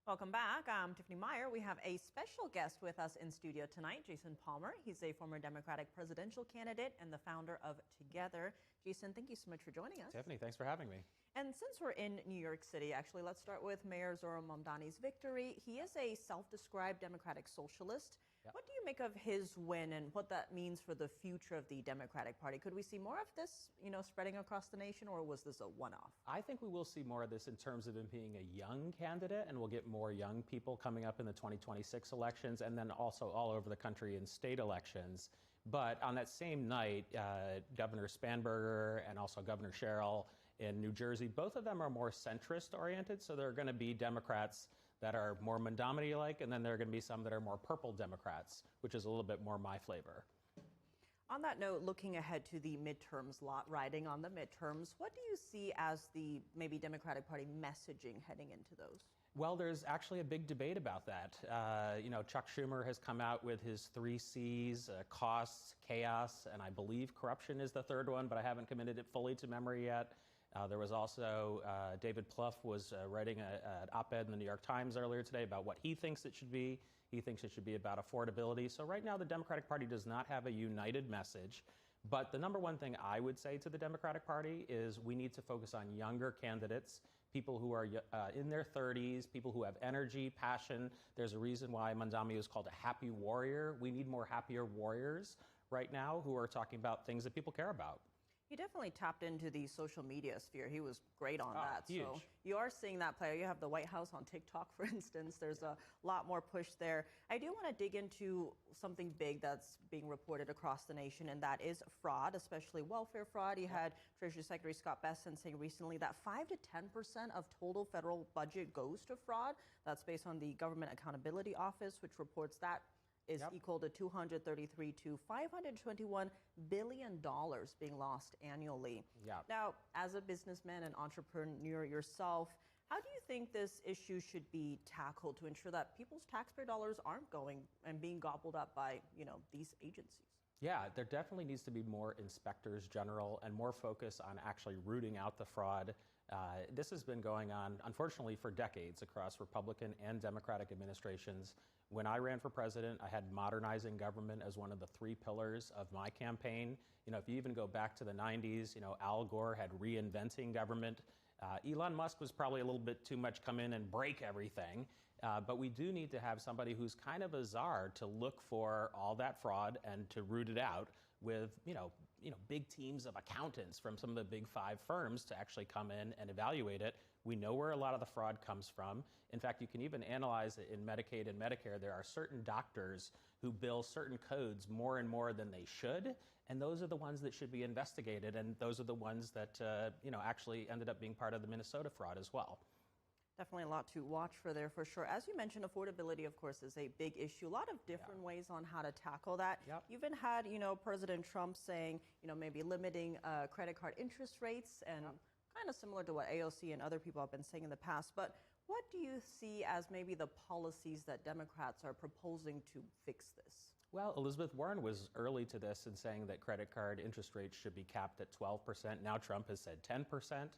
Welcome back. I'm Tiffany Meyer. We have a special guest with us in studio tonight, Jason Palmer. He's a former Democratic presidential candidate and the founder of Together. Jason, thank you so much for joining us. Tiffany, thanks for having me. And since we're in New York City, actually, let's start with Mayor Zohran Mamdani's victory. He is a self-described democratic socialist. Yep. What do you make of his win and what that means for the future of the Democratic Party? Could we see more of this, spreading across the nation, or was this a one-off? I think we will see more of this in terms of him being a young candidate, and we'll get more young people coming up in the 2026 elections, and then also all over the country in state elections. But on that same night, Governor Spanberger and also Governor Sherrill in New Jersey, both of them are more centrist-oriented, so there are going to be Democrats that are more Mamdani-like, and then there are going to be some that are more purple Democrats, which is a little bit more my flavor. On that note, looking ahead to the midterms, riding on the midterms, what do you see as the maybe Democratic Party messaging heading into those? Well, there's actually a big debate about that. Chuck Schumer has come out with his 3 C's, costs, chaos, and I believe corruption is the third one, but I haven't committed it fully to memory yet. There was also David Plouffe was writing an op-ed in the New York Times earlier today about what he thinks it should be. He thinks it should be about affordability. So right now, the Democratic Party does not have a united message. But the number one thing I would say to the Democratic Party is we need to focus on younger candidates, people who are in their 30s, people who have energy, passion. There's a reason why Mamdani is called a happy warrior. We need more happier warriors right now who are talking about things that people care about. He definitely tapped into the social media sphere. He was great on that. Huge. So you are seeing that play. You have the White House on TikTok, for instance. There's a lot more push there. I do want to dig into something big that's being reported across the nation, and that is fraud, especially welfare fraud. You had Treasury Secretary Scott Bessent saying recently that 5 to 10% of total federal budget goes to fraud. That's based on the Government Accountability Office, which reports that is equal to $233 to $521 billion being lost annually. Now, as a businessman and entrepreneur yourself, how do you think this issue should be tackled to ensure that people's taxpayer dollars aren't going and being gobbled up by, these agencies? Yeah, there definitely needs to be more inspectors general and more focus on actually rooting out the fraud. This has been going on, unfortunately, for decades across Republican and Democratic administrations. When I ran for president, I had modernizing government as one of the 3 pillars of my campaign. If you even go back to the 90s, Al Gore had reinventing government. Elon Musk was probably a little bit too much come in and break everything. But we do need to have somebody who's kind of a czar to look for all that fraud and to root it out with, big teams of accountants from some of the big 5 firms to actually come in and evaluate it. We know where a lot of the fraud comes from. In fact, you can even analyze it in Medicaid and Medicare. There are certain doctors who bill certain codes more and more than they should, and those are the ones that should be investigated, and those are the ones that, actually ended up being part of the Minnesota fraud as well. Definitely a lot to watch for there, for sure. As you mentioned, affordability, of course, is a big issue. A lot of different ways on how to tackle that. You even had, President Trump saying, maybe limiting credit card interest rates and kind of similar to what AOC and other people have been saying in the past. But what do you see as maybe the policies that Democrats are proposing to fix this? Well, Elizabeth Warren was early to this in saying that credit card interest rates should be capped at 12%. Now Trump has said 10%.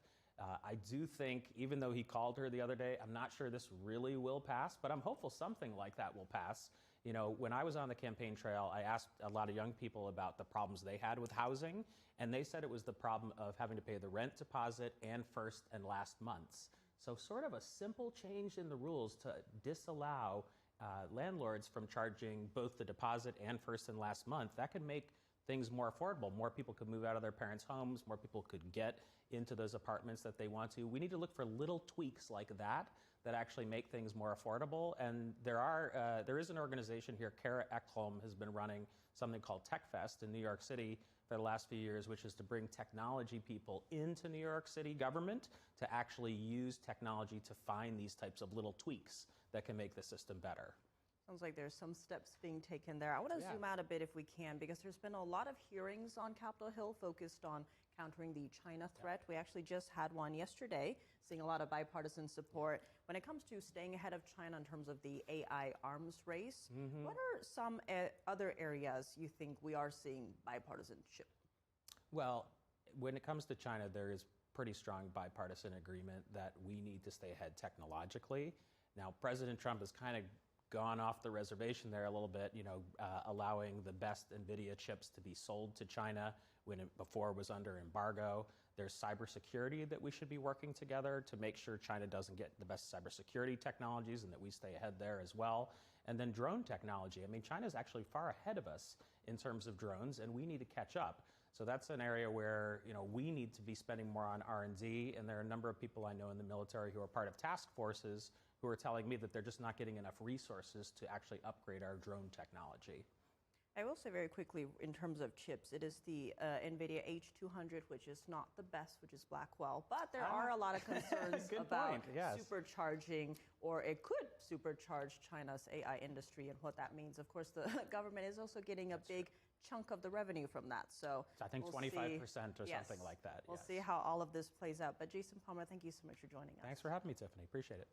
I do think, even though he called her the other day, I'm not sure this really will pass, but I'm hopeful something like that will pass. When I was on the campaign trail, I asked a lot of young people about the problems they had with housing, and they said it was the problem of having to pay the rent deposit and first and last months. So sort of a simple change in the rules to disallow landlords from charging both the deposit and first and last month, that could make things more affordable. More people could move out of their parents' homes. More people could get into those apartments that they want to. We need to look for little tweaks like that that actually make things more affordable. And there is an organization here, Kara Ekholm has been running something called Tech Fest in New York City for the last few years, which is to bring technology people into New York City government to actually use technology to find these types of little tweaks that can make the system better. Sounds like there's some steps being taken there. I want to zoom out a bit if we can, because there's been a lot of hearings on Capitol Hill focused on countering the China threat. We actually just had one yesterday, seeing a lot of bipartisan support. When it comes to staying ahead of China in terms of the AI arms race, what are some other areas you think we are seeing bipartisanship? Well, when it comes to China, there is pretty strong bipartisan agreement that we need to stay ahead technologically. Now, President Trump has kind of gone off the reservation there a little bit, allowing the best NVIDIA chips to be sold to China when it before was under embargo. There's cybersecurity that we should be working together to make sure China doesn't get the best cybersecurity technologies and that we stay ahead there as well. And then drone technology. I mean, China's actually far ahead of us in terms of drones, and we need to catch up. So that's an area where we need to be spending more on R&D, and there are a number of people I know in the military who are part of task forces who are telling me that they're just not getting enough resources to actually upgrade our drone technology. I will say very quickly, in terms of chips, it is the NVIDIA H200, which is not the best, which is Blackwell. But there are a lot of concerns about supercharging, or it could supercharge China's AI industry and what that means. Of course, the government is also getting a big chunk of the revenue from that. So I think 25% or something like that. We'll see how all of this plays out. But Jason Palmer, thank you so much for joining us. Thanks for having me, Tiffany. Appreciate it.